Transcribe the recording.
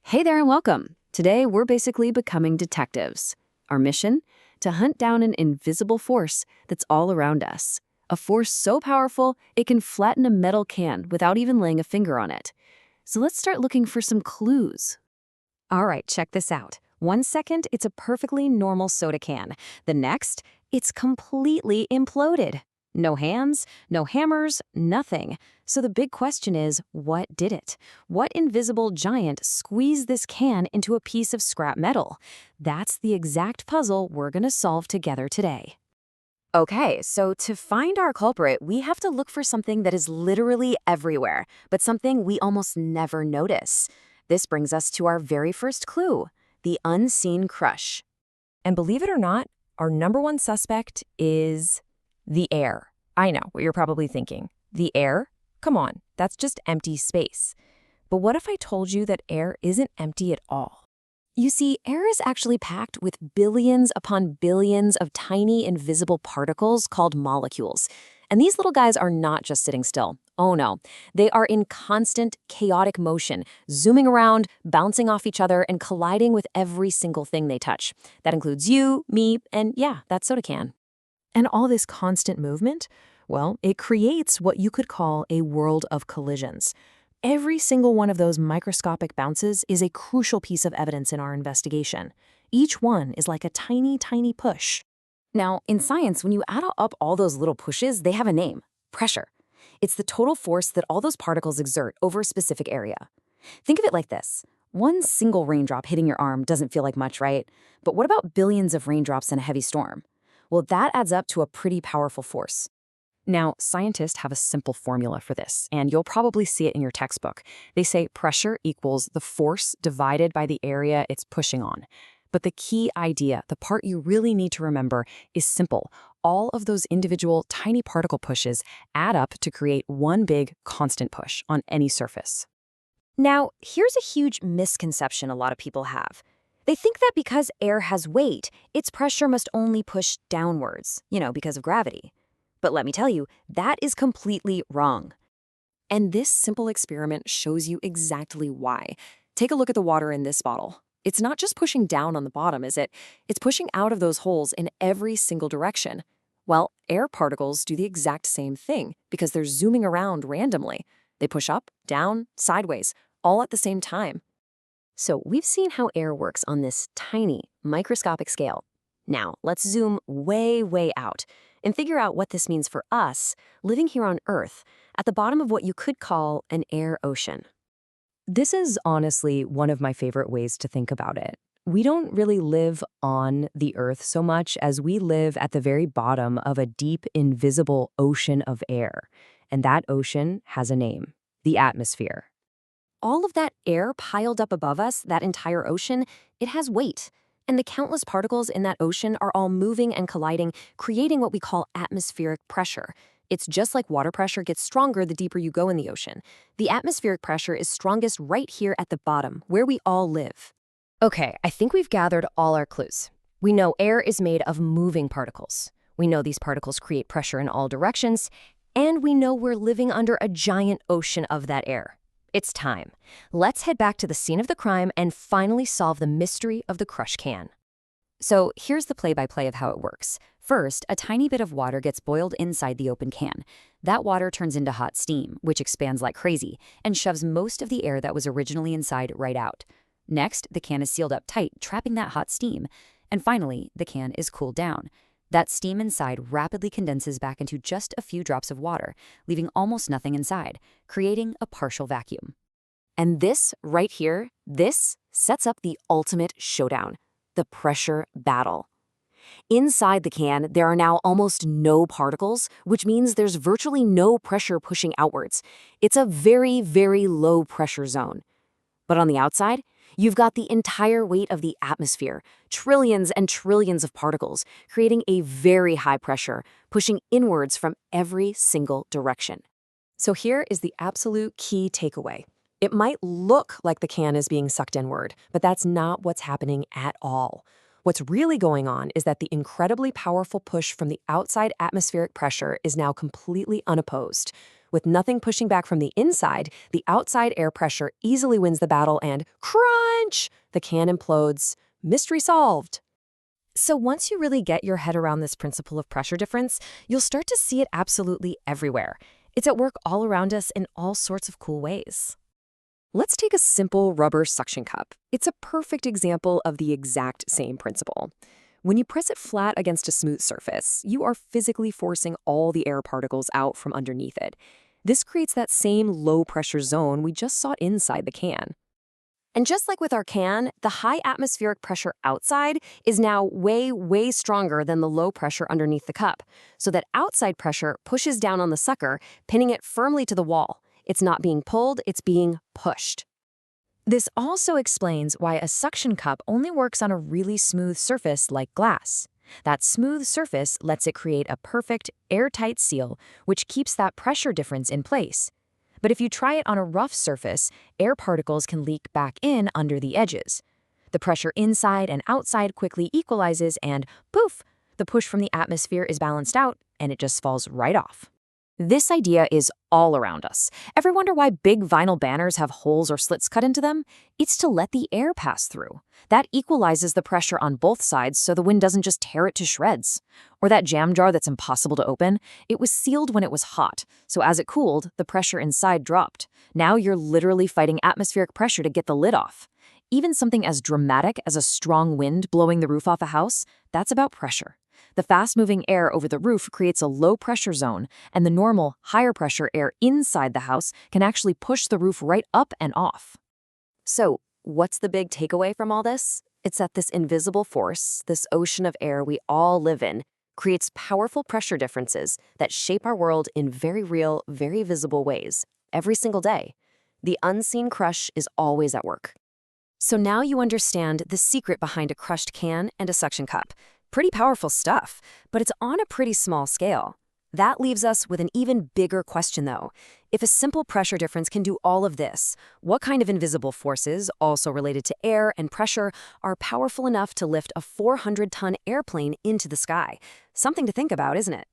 Hey there and welcome. Today we're basically becoming detectives. Our mission? To hunt down an invisible force that's all around us. A force so powerful it can flatten a metal can without even laying a finger on it. So let's start looking for some clues. All right, check this out. 1 second, it's a perfectly normal soda can. The next, it's completely imploded. No hands, no hammers, nothing. So the big question is, what did it? What invisible giant squeezed this can into a piece of scrap metal? That's the exact puzzle we're gonna solve together today. Okay, so to find our culprit, we have to look for something that is literally everywhere, but something we almost never notice. This brings us to our very first clue, the unseen crush. And believe it or not, our number one suspect is the air. I know what you're probably thinking. The air? Come on, that's just empty space. But what if I told you that air isn't empty at all? You see, air is actually packed with billions upon billions of tiny invisible particles called molecules. And these little guys are not just sitting still. Oh no, they are in constant, chaotic motion, zooming around, bouncing off each other, and colliding with every single thing they touch. That includes you, me, and yeah, that soda can. And all this constant movement, well, it creates what you could call a world of collisions. Every single one of those microscopic bounces is a crucial piece of evidence in our investigation. Each one is like a tiny, tiny push. Now, in science, when you add up all those little pushes, they have a name: pressure. It's the total force that all those particles exert over a specific area. Think of it like this. One single raindrop hitting your arm doesn't feel like much, right? But what about billions of raindrops in a heavy storm? Well, that adds up to a pretty powerful force. Now, scientists have a simple formula for this, and you'll probably see it in your textbook. They say pressure equals the force divided by the area it's pushing on. But the key idea, the part you really need to remember, is simple. All of those individual tiny particle pushes add up to create one big constant push on any surface. Now, here's a huge misconception a lot of people have. They think that because air has weight, its pressure must only push downwards, because of gravity. But let me tell you, that is completely wrong. And this simple experiment shows you exactly why. Take a look at the water in this bottle. It's not just pushing down on the bottom, is it? It's pushing out of those holes in every single direction. Well, air particles do the exact same thing because they're zooming around randomly. They push up, down, sideways, all at the same time. So we've seen how air works on this tiny, microscopic scale. Now, let's zoom way, way out and figure out what this means for us living here on Earth at the bottom of what you could call an air ocean. This is honestly one of my favorite ways to think about it. We don't really live on the Earth so much as we live at the very bottom of a deep, invisible ocean of air. And that ocean has a name: the atmosphere. All of that air piled up above us, that entire ocean, it has weight. And the countless particles in that ocean are all moving and colliding, creating what we call atmospheric pressure. It's just like water pressure gets stronger the deeper you go in the ocean. The atmospheric pressure is strongest right here at the bottom, where we all live. Okay, I think we've gathered all our clues. We know air is made of moving particles. We know these particles create pressure in all directions. And we know we're living under a giant ocean of that air. It's time. Let's head back to the scene of the crime and finally solve the mystery of the crush can. So here's the play-by-play of how it works. First, a tiny bit of water gets boiled inside the open can. That water turns into hot steam, which expands like crazy, and shoves most of the air that was originally inside right out. Next, the can is sealed up tight, trapping that hot steam. And finally, the can is cooled down. That steam inside rapidly condenses back into just a few drops of water, leaving almost nothing inside, creating a partial vacuum. And this, right here, this sets up the ultimate showdown, the pressure battle. Inside the can, there are now almost no particles, which means there's virtually no pressure pushing outwards. It's a very, very low pressure zone. But on the outside, you've got the entire weight of the atmosphere, trillions and trillions of particles, creating a very high pressure, pushing inwards from every single direction. So here is the absolute key takeaway. It might look like the can is being sucked inward, but that's not what's happening at all. What's really going on is that the incredibly powerful push from the outside atmospheric pressure is now completely unopposed. With nothing pushing back from the inside, the outside air pressure easily wins the battle and crunch! The can implodes. Mystery solved. So once you really get your head around this principle of pressure difference, you'll start to see it absolutely everywhere. It's at work all around us in all sorts of cool ways. Let's take a simple rubber suction cup. It's a perfect example of the exact same principle. When you press it flat against a smooth surface, you are physically forcing all the air particles out from underneath it. This creates that same low-pressure zone we just saw inside the can. And just like with our can, the high atmospheric pressure outside is now way, way stronger than the low pressure underneath the cup. So that outside pressure pushes down on the sucker, pinning it firmly to the wall. It's not being pulled, it's being pushed. This also explains why a suction cup only works on a really smooth surface like glass. That smooth surface lets it create a perfect, airtight seal, which keeps that pressure difference in place. But if you try it on a rough surface, air particles can leak back in under the edges. The pressure inside and outside quickly equalizes and, poof, the push from the atmosphere is balanced out and it just falls right off. This idea is all around us. Ever wonder why big vinyl banners have holes or slits cut into them? It's to let the air pass through. That equalizes the pressure on both sides so the wind doesn't just tear it to shreds. Or that jam jar that's impossible to open, it was sealed when it was hot, so as it cooled, the pressure inside dropped. Now you're literally fighting atmospheric pressure to get the lid off. Even something as dramatic as a strong wind blowing the roof off a house, that's about pressure. The fast-moving air over the roof creates a low-pressure zone, and the normal, higher-pressure air inside the house can actually push the roof right up and off. So, what's the big takeaway from all this? It's that this invisible force, this ocean of air we all live in, creates powerful pressure differences that shape our world in very real, very visible ways, every single day. The unseen crush is always at work. So now you understand the secret behind a crushed can and a suction cup. Pretty powerful stuff, but it's on a pretty small scale. That leaves us with an even bigger question, though. If a simple pressure difference can do all of this, what kind of invisible forces, also related to air and pressure, are powerful enough to lift a 400-ton airplane into the sky? Something to think about, isn't it?